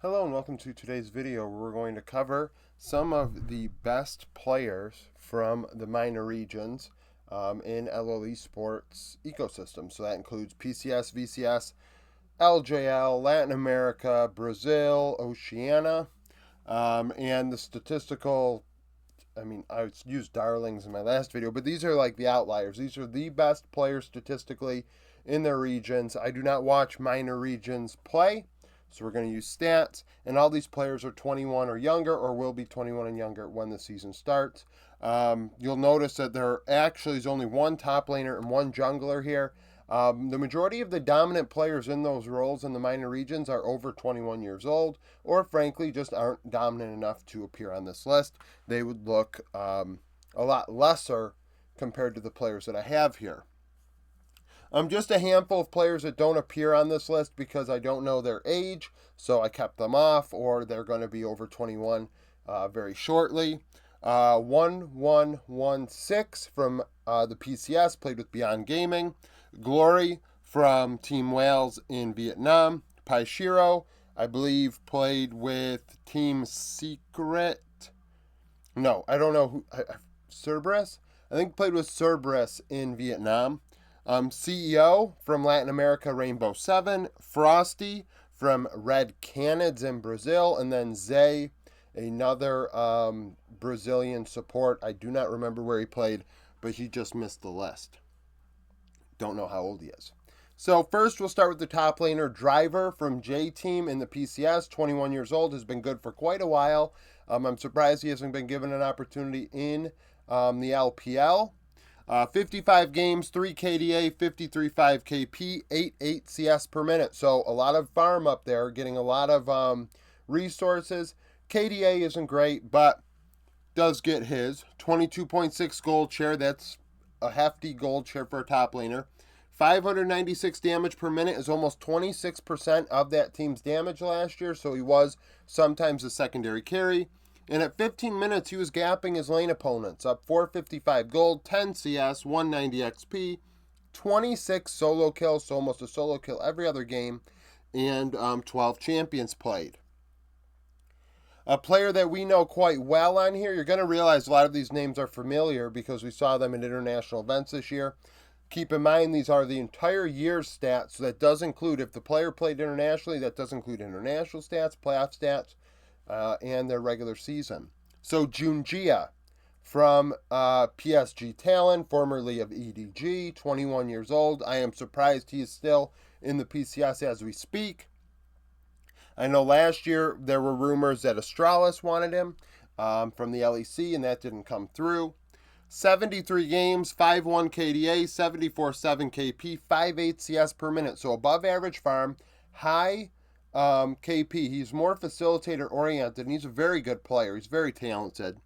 Hello and welcome to today's video where we're going to cover some of the best players from the minor regions in Lol Esports ecosystem. So that includes PCS, VCS, LJL, Latin America, Brazil, Oceania, and the statistical, I used darlings in my last video, but these are like the outliers. These are the best players statistically in their regions. I do not watch minor regions play. So we're going to use stats, and all these players are 21 or younger, or will be 21 and younger when the season starts. You'll notice that there actually is only one top laner and one jungler here. The majority of the dominant players in those roles in the minor regions are over 21 years old, or frankly just aren't dominant enough to appear on this list. They would look a lot lesser compared to the players that I have here. Just a handful of players that don't appear on this list because I don't know their age, so I kept them off, or they're going to be over 21 very shortly. 1116 from the PCS, played with Beyond Gaming. Glory from Team Wales in Vietnam. Paishiro, I believe, played with Team Secret. No, I don't know who. Cerberus? I think played with Cerberus in Vietnam. CEO from Latin America, Rainbow 7. Frosty from Red Canids in Brazil. And then Zay, another Brazilian support. I do not remember where he played, but he just missed the list. Don't know how old he is. So first we'll start with the top laner, Driver from J-Team in the PCS. 21 years old, has been good for quite a while. I'm surprised he hasn't been given an opportunity in the LPL. 55 games, 3 KDA, 53.5 KP, 8 CS per minute. So a lot of farm up there, getting a lot of resources. KDA isn't great, but does get his. 22.6 gold share. That's a hefty gold share for a top laner. 596 damage per minute is almost 26% of that team's damage last year. So he was sometimes a secondary carry. And at 15 minutes, he was gapping his lane opponents, up 455 gold, 10 CS, 190 XP, 26 solo kills, so almost a solo kill every other game, and 12 champions played. A player that we know quite well on here, you're going to realize a lot of these names are familiar because we saw them at international events this year. Keep in mind, these are the entire year's stats, so that does include, if the player played internationally, that does include international stats, playoff stats, and their regular season. So Junjia from PSG Talon, formerly of EDG, 21 years old. I am surprised he is still in the PCS as we speak. I know last year there were rumors that Astralis wanted him from the LEC, and that didn't come through. 73 games, 5.1 KDA, 74.7 KP, 5.8 CS per minute. So above average farm, high KP. He's more facilitator oriented, and he's a very good player. He's very talented.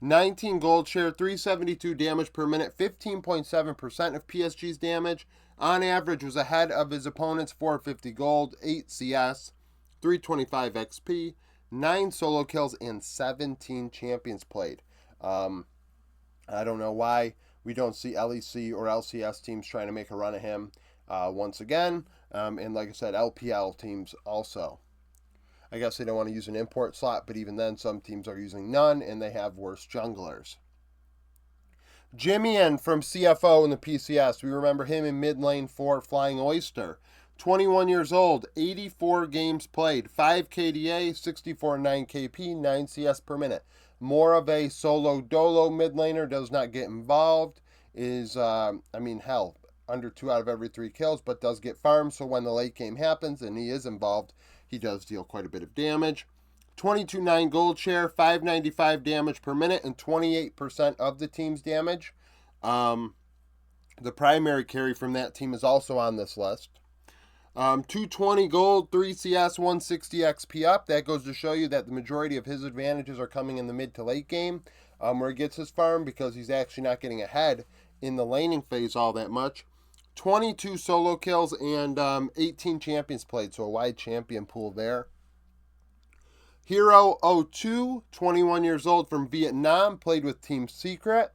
19 gold share, 372 damage per minute, 15.7% of PSG's damage. On average, was ahead of his opponents, 450 gold, 8 CS, 325 XP, 9 solo kills, and 17 champions played. I don't know why we don't see LEC or LCS teams trying to make a run at him once again. And like I said, LPL teams also. I guess they don't want to use an import slot, but even then, some teams are using none, and they have worse junglers. Jimmy from CFO in the PCS. We remember him in mid lane for Flying Oyster. 21 years old, 84 games played, 5 KDA, 64.9 KP, 9 CS per minute. More of a solo dolo mid laner, does not get involved. Hell, under 2 out of every 3 kills, but does get farmed, so when the late game happens and he is involved, he does deal quite a bit of damage. 22.9 gold share, 595 damage per minute, and 28% of the team's damage. The primary carry from that team is also on this list. 220 gold, 3 CS, 160 XP up. That goes to show you that the majority of his advantages are coming in the mid to late game, where he gets his farm, because he's actually not getting ahead in the laning phase all that much. 22 solo kills and 18 champions played, so a wide champion pool there. Hero 02, 21 years old from Vietnam, played with Team Secret.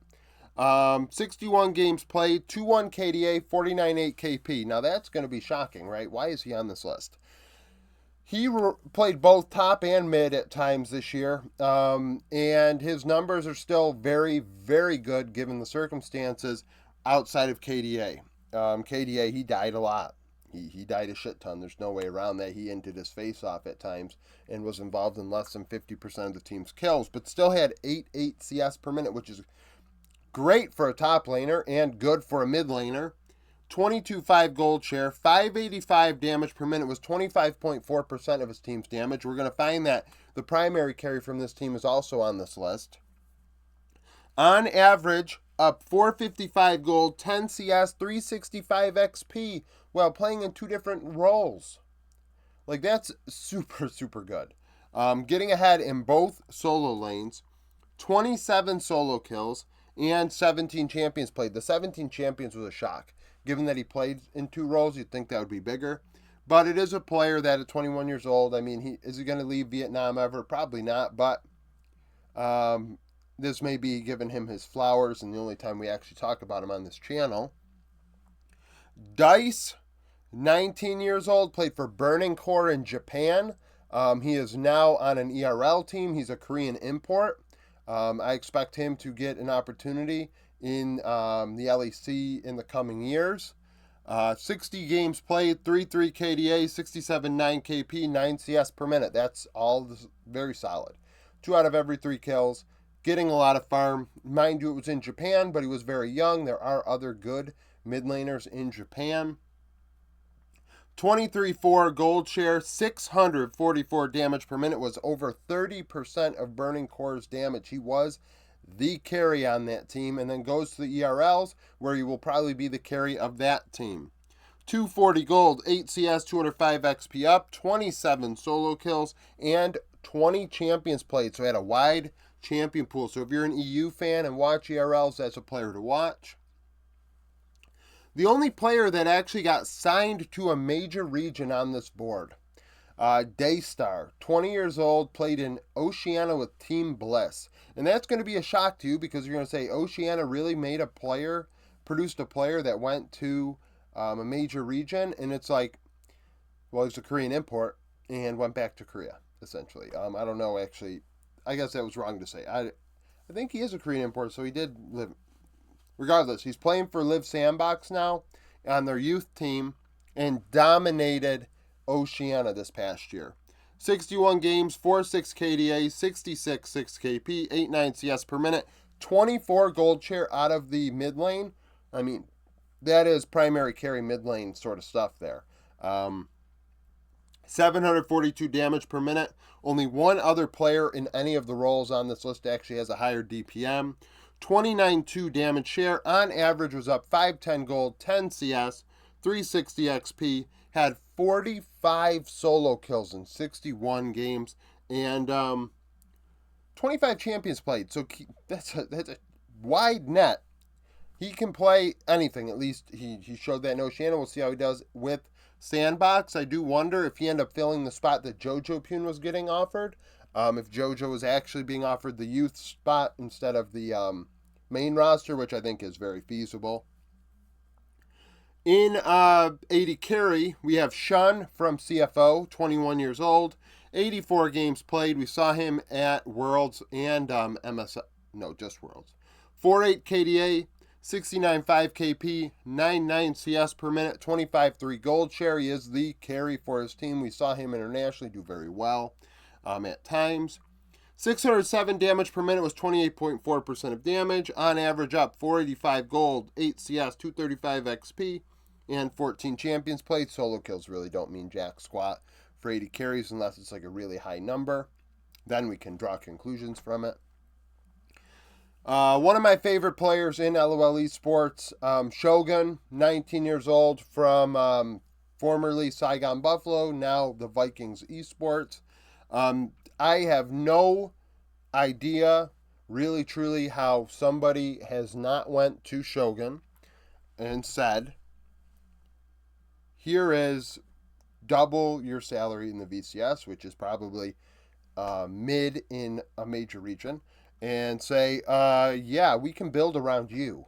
61 games played, 2.1 KDA, 49.8 KP. Now that's going to be shocking, right? Why is he on this list? He played both top and mid at times this year, and his numbers are still very, very good given the circumstances outside of KDA. KDA, he died a lot. He died a shit ton. There's no way around that. He ended his face off at times and was involved in less than 50% of the team's kills, but still had 8 CS per minute, which is great for a top laner and good for a mid laner. 22.5 gold share, 585 damage per minute was 25.4% of his team's damage. We're going to find that the primary carry from this team is also on this list. On average, up 455 gold, 10 CS, 365 XP while playing in 2 different roles. Like, that's super, super good. Getting ahead in both solo lanes, 27 solo kills, and 17 champions played. The 17 champions was a shock. Given that he played in 2 roles, you'd think that would be bigger. But it is a player that at 21 years old, I mean, is he going to leave Vietnam ever? Probably not. But this may be giving him his flowers, and the only time we actually talk about him on this channel. Dice, 19 years old, played for Burning Core in Japan. He is now on an ERL team. He's a Korean import. I expect him to get an opportunity in the LEC in the coming years. 60 games played, 3.3 KDA, 67.9 KP, 9 CS per minute. That's all very solid. 2 out of every 3 kills. Getting a lot of farm. Mind you, it was in Japan, but he was very young. There are other good mid laners in Japan. 23.4 gold share, 644 damage per minute was over 30% of Burning Core's damage. He was the carry on that team, and then goes to the ERLs, where he will probably be the carry of that team. 240 gold, 8 CS, 205 XP up, 27 solo kills, and 20 champions played. So he had a wide champion pool. So if you're an EU fan and watch ERLs, that's a player to watch. The only player that actually got signed to a major region on this board, Daystar, 20 years old, played in Oceania with Team Bliss. And that's going to be a shock to you, because you're going to say Oceania really made a player, produced a player that went to a major region. And it's like, well, he's a Korean import and went back to Korea, essentially. I don't know, actually. I guess that was wrong to say. I think he is a Korean import, so he did live. Regardless, he's playing for Live Sandbox now on their youth team and dominated Oceania this past year. 61 games, 4.6 KDA, 66 6 KP, 8.9 CS per minute, 24 gold share out of the mid lane. I mean, that is primary carry mid lane sort of stuff there. 742 damage per minute. Only one other player in any of the roles on this list actually has a higher DPM. 29.2 damage share. On average was up 510 gold, 10 CS, 360 XP. Had 45 solo kills in 61 games. And 25 champions played. So that's a wide net. He can play anything. At least he showed that in Oceania. We'll see how he does with Sandbox. I do wonder if he ended up filling the spot that Jojo Pune was getting offered. If Jojo was actually being offered the youth spot instead of the main roster, which I think is very feasible. In 80 carry, we have Shun from CFO, 21 years old, 84 games played. We saw him at Worlds and just Worlds. 4.8 KDA, 69.5 KP, 9.9 CS per minute, 25.3 gold share. He is the carry for his team. We saw him internationally do very well at times. 607 damage per minute was 28.4% of damage. On average up 485 gold, 8 CS, 235 XP, and 14 champions played. Solo kills really don't mean jack squat for 80 carries unless it's like a really high number. Then we can draw conclusions from it. One of my favorite players in LOL Esports, Shogun, 19 years old, from formerly Saigon Buffalo, now the Vikings Esports. I have no idea, really, truly, how somebody has not went to Shogun and said, here is double your salary in the VCS, which is probably mid in a major region, and say, yeah, we can build around you.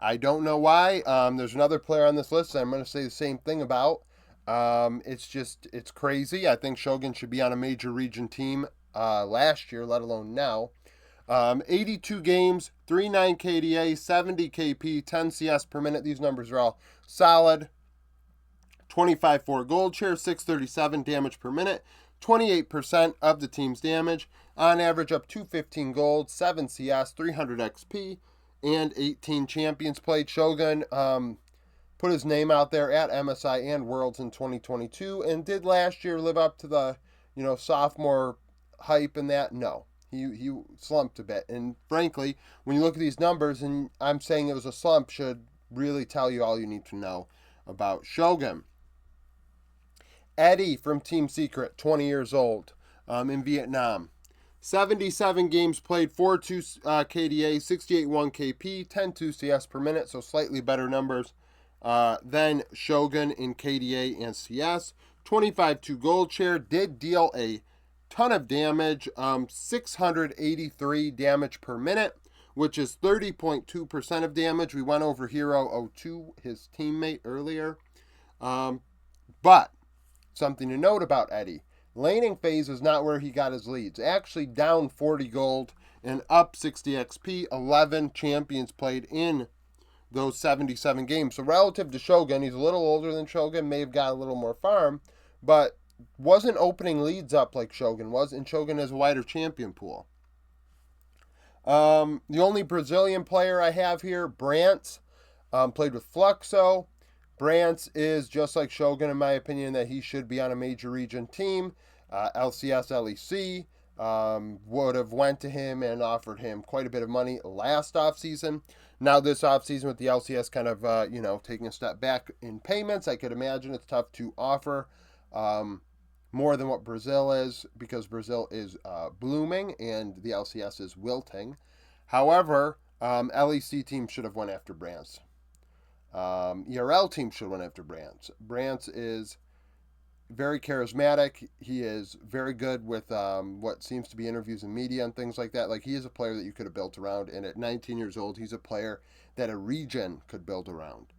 I don't know why. There's another player on this list that I'm going to say the same thing about. It's crazy. I think Shogun should be on a major region team last year, let alone now. 82 games, 39 KDA, 70 KP, 10 CS per minute. These numbers are all solid. 25-4 gold share, 637 damage per minute, 28% of the team's damage. On average, up 215 gold, 7 CS, 300 XP, and 18 champions played. Shogun put his name out there at MSI and Worlds in 2022, and did last year live up to the sophomore hype and that? No. He slumped a bit. And frankly, when you look at these numbers, and I'm saying it was a slump, should really tell you all you need to know about Shogun. Eddie from Team Secret, 20 years old, in Vietnam. 77 games played, 4.2 KDA, 68.1 KP, 10.2 CS per minute, so slightly better numbers than Shogun in KDA and CS. 25-2 gold share, did deal a ton of damage, 683 damage per minute, which is 30.2% of damage. We went over Hero 02, his teammate, earlier. But something to note about Eddie. Laning phase is not where he got his leads. Actually down 40 gold and up 60 XP. 11 champions played in those 77 games. So relative to Shogun, he's a little older than Shogun, may have got a little more farm, but wasn't opening leads up like Shogun was, and Shogun has a wider champion pool. The only Brazilian player I have here, Brantz, played with Fluxo. Brantz is just like Shogun, in my opinion, that he should be on a major region team. LCS, LEC would have went to him and offered him quite a bit of money last offseason. Now this offseason with the LCS kind of, taking a step back in payments, I could imagine it's tough to offer more than what Brazil is, because Brazil is blooming and the LCS is wilting. However, LEC team should have went after Brantz. ERL team should have went after Brantz. Brantz is very charismatic. He is very good with what seems to be interviews and media and things like that. Like, he is a player that you could have built around, and at 19 years old, he's a player that a region could build around.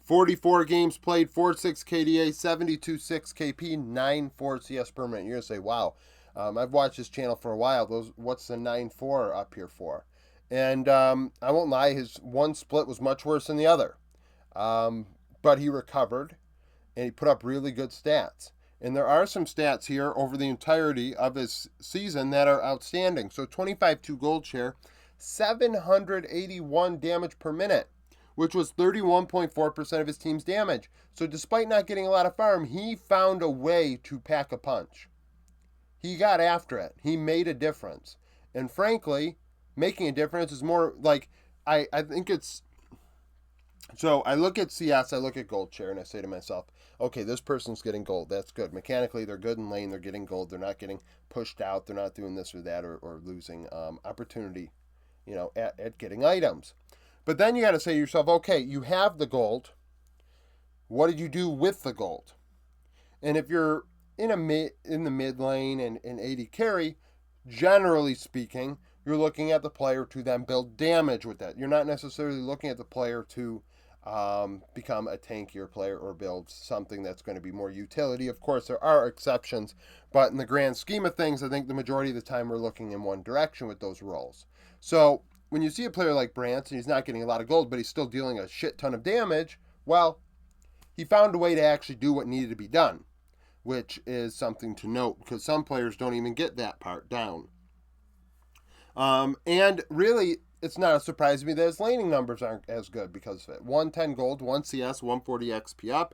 44 games played, 4.6 KDA, 72.6 KP, 9.4 CS per minute. You're going to say, wow, I've watched this channel for a while. What's the 9.4 up here for? And I won't lie, his one split was much worse than the other. But he recovered, and he put up really good stats. And there are some stats here over the entirety of his season that are outstanding. So 25-2 gold share, 781 damage per minute, which was 31.4% of his team's damage. So despite not getting a lot of farm, he found a way to pack a punch. He got after it. He made a difference. And frankly, making a difference is more like, I think it's, so I look at CS, I look at gold share, and I say to myself, okay, this person's getting gold. That's good. Mechanically, they're good in lane. They're getting gold. They're not getting pushed out. They're not doing this or that, or losing opportunity, at getting items. But then you got to say to yourself, okay, you have the gold. What did you do with the gold? And if you're in the mid lane and AD carry, generally speaking, you're looking at the player to then build damage with that. You're not necessarily looking at the player to become a tankier player or build something that's going to be more utility. Of course, there are exceptions, but in the grand scheme of things, I think the majority of the time we're looking in one direction with those roles. So when you see a player like Brantz and he's not getting a lot of gold, but he's still dealing a shit ton of damage, well, he found a way to actually do what needed to be done, which is something to note, because some players don't even get that part down. And really, it's not a surprise to me that his laning numbers aren't as good because of it. 110 gold, 1 CS, 140 XP up,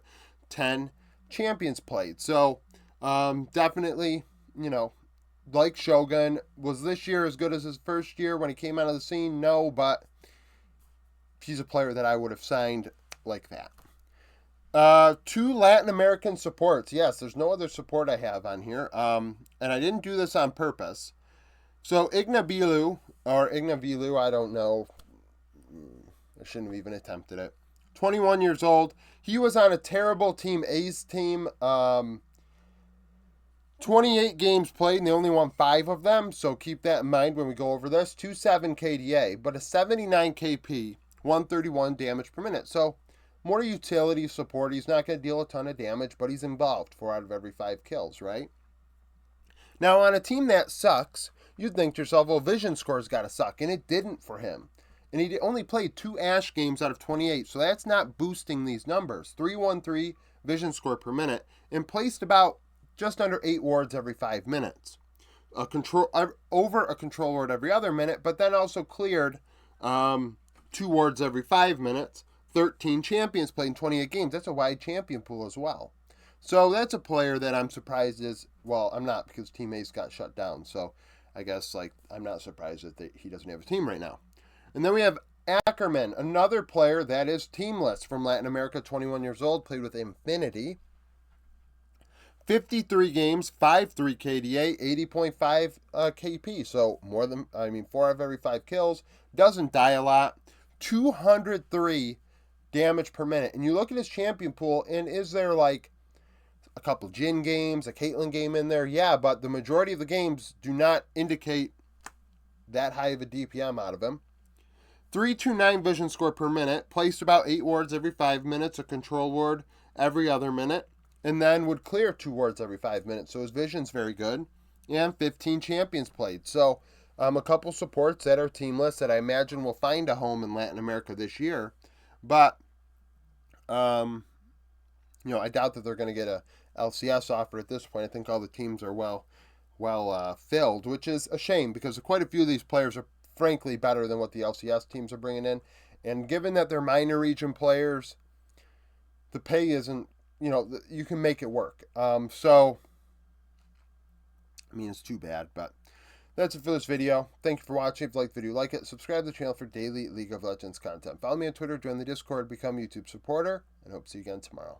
10 champions played. So, definitely, like Shogun, was this year as good as his first year when he came out of the scene? No, but he's a player that I would have signed like that. 2 Latin American supports. Yes, there's no other support I have on here. And I didn't do this on purpose. So Ignavilu, I don't know. I shouldn't have even attempted it. 21 years old. He was on a terrible Team A's team. 28 games played, and they only won 5 of them. So keep that in mind when we go over this. 2.7 KDA, but a 79 KP, 131 damage per minute. So more utility support. He's not going to deal a ton of damage, but he's involved 4 out of every 5 kills, right? Now, on a team that sucks, you'd think to yourself, well, vision score's got to suck, and it didn't for him. And he only played 2 Ash games out of 28, so that's not boosting these numbers. 313 vision score per minute, and placed about just under 8 wards every 5 minutes. Over a control ward every other minute, but then also cleared 2 wards every 5 minutes. 13 champions played in 28 games. That's a wide champion pool as well. So that's a player that I'm surprised is, well, I'm not, because Team Ace got shut down. So I guess, like, I'm not surprised that he doesn't have a team right now. And then we have Ackerman, another player that is teamless from Latin America, 21 years old, played with Infinity. 53 games, 5.3 KDA, 80.5 KP. So 4 out of every 5 kills. Doesn't die a lot. 203 damage per minute. And you look at his champion pool, and is there like a couple Jhin games, a Caitlyn game in there? Yeah, but the majority of the games do not indicate that high of a DPM out of him. 329 vision score per minute, placed about 8 wards every 5 minutes, a control ward every other minute, and then would clear 2 wards every 5 minutes, so his vision's very good. And 15 champions played. So a couple supports that are teamless that I imagine will find a home in Latin America this year. But, I doubt that they're going to get a LCS offer at this point. I think all the teams are well filled, which is a shame because quite a few of these players are frankly better than what the LCS teams are bringing in. And given that they're minor region players, the pay isn't, you can make it work. It's too bad, but that's it for this video. Thank you for watching. If you liked the video, like it. Subscribe to the channel for daily League of Legends content. Follow me on Twitter, join the Discord, become a YouTube supporter, and hope to see you again tomorrow.